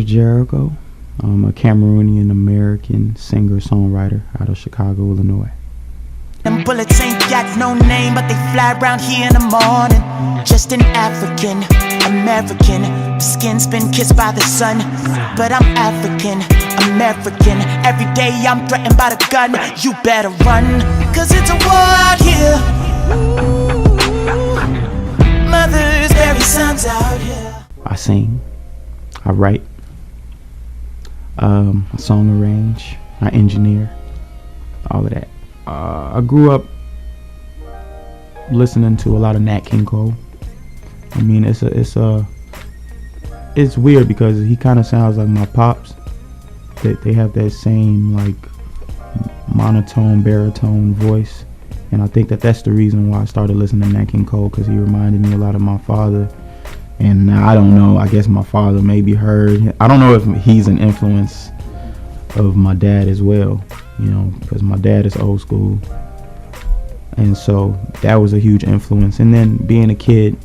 Jericho. I'm a Cameroonian American singer-songwriter out of Chicago, Illinois. Them bullets ain't got no name, but they fly around here in the morning. Just an African American, skin's been kissed by the sun, but I'm African American. Every day I'm threatened by the gun. You better run, cause it's a war out here. Mothers bury sons out here. I sing, I write, I song arrange, I engineer, all of that. I grew up listening to a lot of Nat King Cole. I mean, it's weird because he kind of sounds like my pops. They have that same like monotone baritone voice, and I think that's the reason why I started listening to Nat King Cole, because he reminded me a lot of my father. And I don't know, I guess my father maybe heard, I don't know if he's an influence of my dad as well, you know, because my dad is old school, and so that was a huge influence. And then being a kid,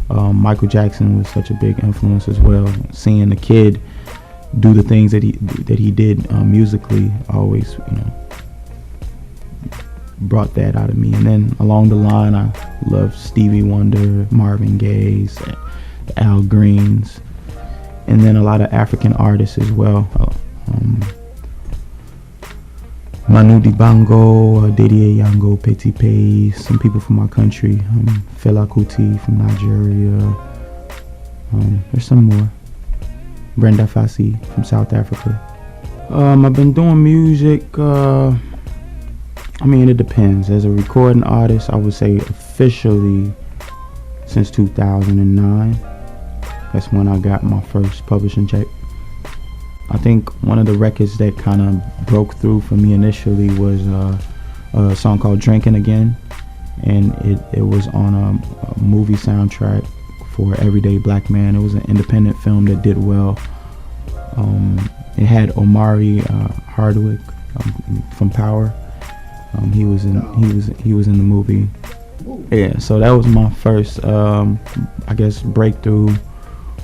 Michael Jackson was such a big influence as well. Seeing the kid do the things that he did musically always, you know, brought that out of me. And then along the line, I loved Stevie Wonder, Marvin Gaye, Al Greens, and then a lot of African artists as well. Manu Dibango, Didier Yango, Petit Pay, some people from my country, Fela Kuti from Nigeria, there's some more, Brenda Fassie from South Africa. I've been doing music, I mean, it depends. As a recording artist, I would say officially since 2009. That's when I got my first publishing check. I think one of the records that kind of broke through for me initially was a song called Drinking Again, and it was on a movie soundtrack for Everyday Black Man. It was an independent film that did well. It had Omari Hardwick from Power. He was in the movie. Yeah, so that was my first I guess breakthrough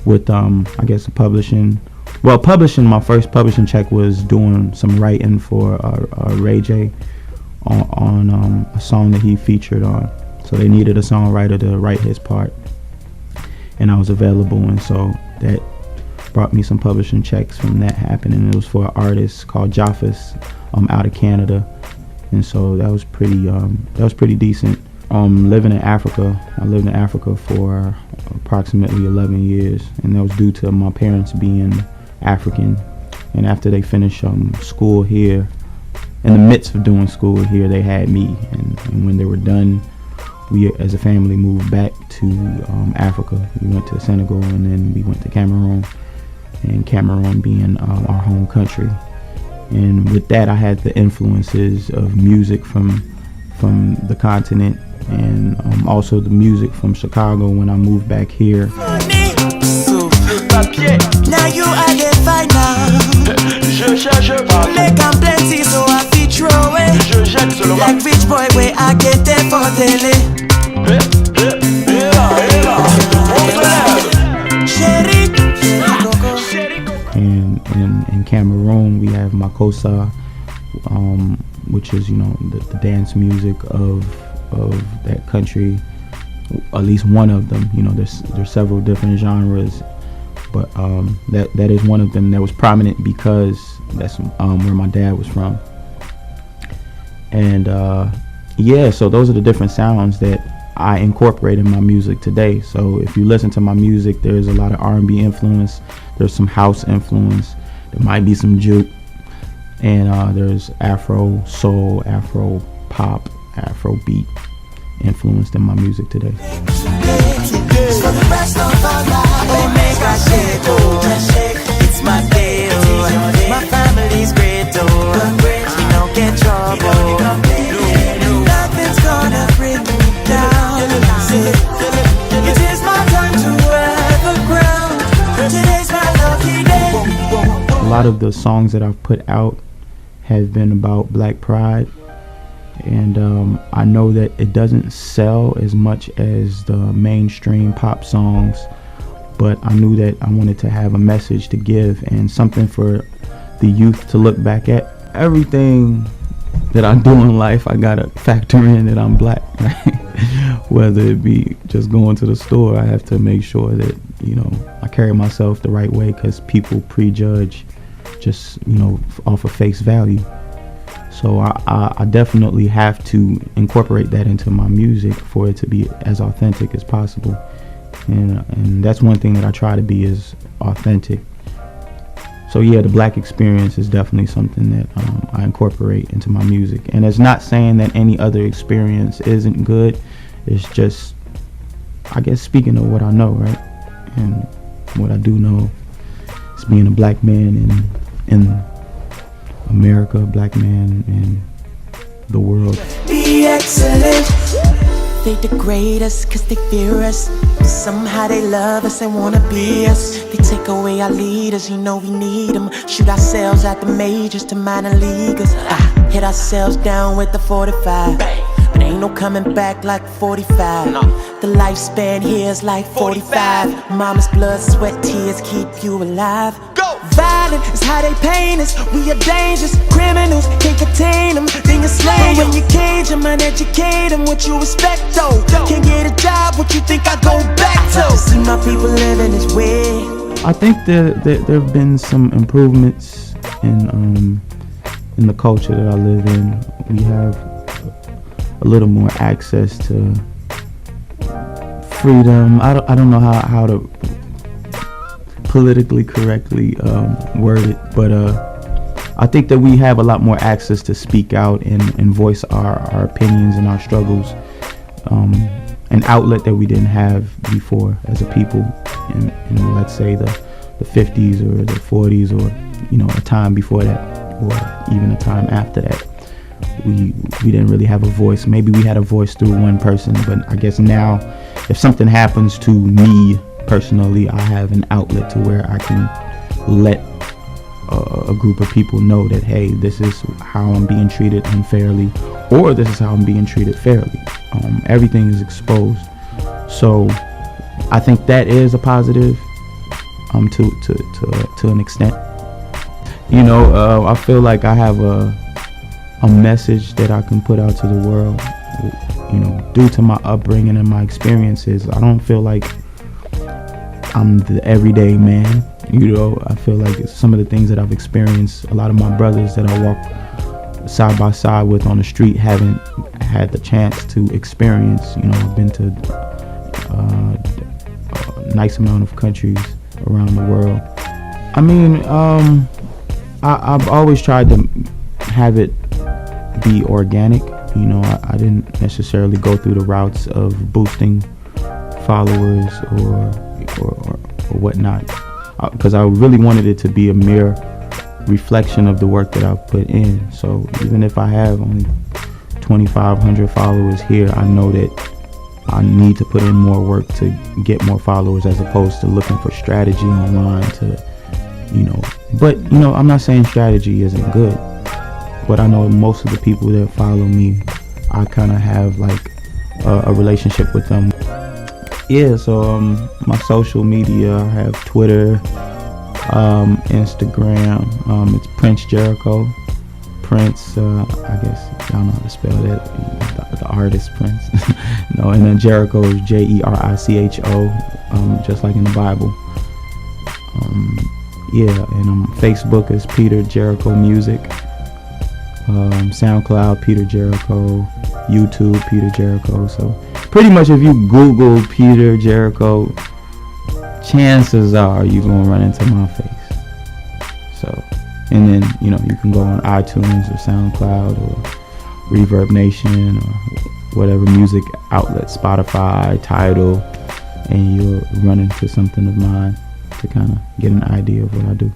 with I guess publishing. Well, my first publishing check was doing some writing for Ray J on a song that he featured on. So they needed a songwriter to write his part, and I was available, and so that brought me some publishing checks from that happening. It was for an artist called Jaffas out of Canada, and so that was pretty decent. Living in Africa, I lived in Africa for approximately 11 years, and that was due to my parents being African. And after they finished school here, in the midst of doing school here, they had me, and when they were done, we as a family moved back to Africa. We went to Senegal, and then we went to Cameroon, and Cameroon being our home country. And with that, I had the influences of music from the continent, and also the music from Chicago when I moved back here. Now you are the final. Make them plenty so I fit throw it. Like rich boy where I get there for daily. And in Cameroon we have Makossa, which is, you know, the dance music of that country. At least one of them, you know, there's several different genres, but that is one of them that was prominent because that's where my dad was from. And yeah, so those are the different sounds that I incorporate in my music today. So if you listen to my music, there's a lot of R&B influence, there's some house influence, there might be some juke, and there's Afro soul, Afro pop, Afro beat influenced in my music today. It's my day, my family's great, we don't get trouble. Nothing's gonna bring me down. It is my time to wear the crown. Today's my lucky day. A lot of the songs that I've put out have been about Black pride, and I know that it doesn't sell as much as the mainstream pop songs, but I knew that I wanted to have a message to give and something for the youth to look back at. Everything that I do in life, I gotta factor in that I'm black, right? Whether it be just going to the store, I have to make sure that, you know, I carry myself the right way, because people prejudge just, you know, off of face value. So I definitely have to incorporate that into my music for it to be as authentic as possible. And that's one thing that I try to be, is authentic. So yeah, the black experience is definitely something that I incorporate into my music. And it's not saying that any other experience isn't good. It's just, I guess, speaking of what I know, right? And what I do know is being a black man in America, a black man in the world. Be excellent. They degrade us cause they fear us. Somehow they love us and wanna be us. They take away our leaders, you know we need them. Shoot ourselves at the majors to minor leaguers. Hit ourselves down with the 45. But ain't no coming back like 45. The lifespan here is like 45. Mama's blood, sweat, tears keep you alive. Violent is how they paint us. We are dangerous criminals, can't contain them. Then you slay when you cage them, uneducate them. What you expect though? Can't get a job, what you think I go back to? See my people living this way. I think there have been some improvements in the culture that I live in. We have a little more access to freedom. I don't know how to politically correctly word it, but I think that we have a lot more access to speak out and voice our opinions and our struggles, an outlet that we didn't have before as a people in let's say the 50s or the 40s, or you know, a time before that, or even a time after that. We didn't really have a voice. Maybe we had a voice through one person, but I guess now if something happens to me personally, I have an outlet to where I can let a group of people know that, hey, this is how I'm being treated unfairly, or this is how I'm being treated fairly. Everything is exposed. So I think that is a positive to an extent. You know, I feel like I have a message that I can put out to the world. You know, due to my upbringing and my experiences, I don't feel like I'm the everyday man. You know, I feel like some of the things that I've experienced, a lot of my brothers that I walk side by side with on the street haven't had the chance to experience. You know, I've been to a nice amount of countries around the world. I mean, I've always tried to have it be organic. You know, I didn't necessarily go through the routes of boosting followers or whatnot, because I really wanted it to be a mere reflection of the work that I've put in. So even if I have only 2,500 followers here, I know that I need to put in more work to get more followers, as opposed to looking for strategy online to, you know. But you know, I'm not saying strategy isn't good, but I know most of the people that follow me, I kind of have like a relationship with them. Yeah, so my social media, I have Twitter, Instagram, it's Prince Jericho. Prince, I guess y'all know how to spell that, the artist Prince. No, and then Jericho is Jericho, just like in the Bible. Yeah, and Facebook is Peter Jericho Music. SoundCloud, Peter Jericho. YouTube, Peter Jericho. So pretty much if you Google Peter Jericho, chances are you're gonna run into my face. So, and then, you know, you can go on iTunes or SoundCloud or Reverb Nation or whatever music outlet, Spotify, Tidal, and you'll run into something of mine to kind of get an idea of what I do.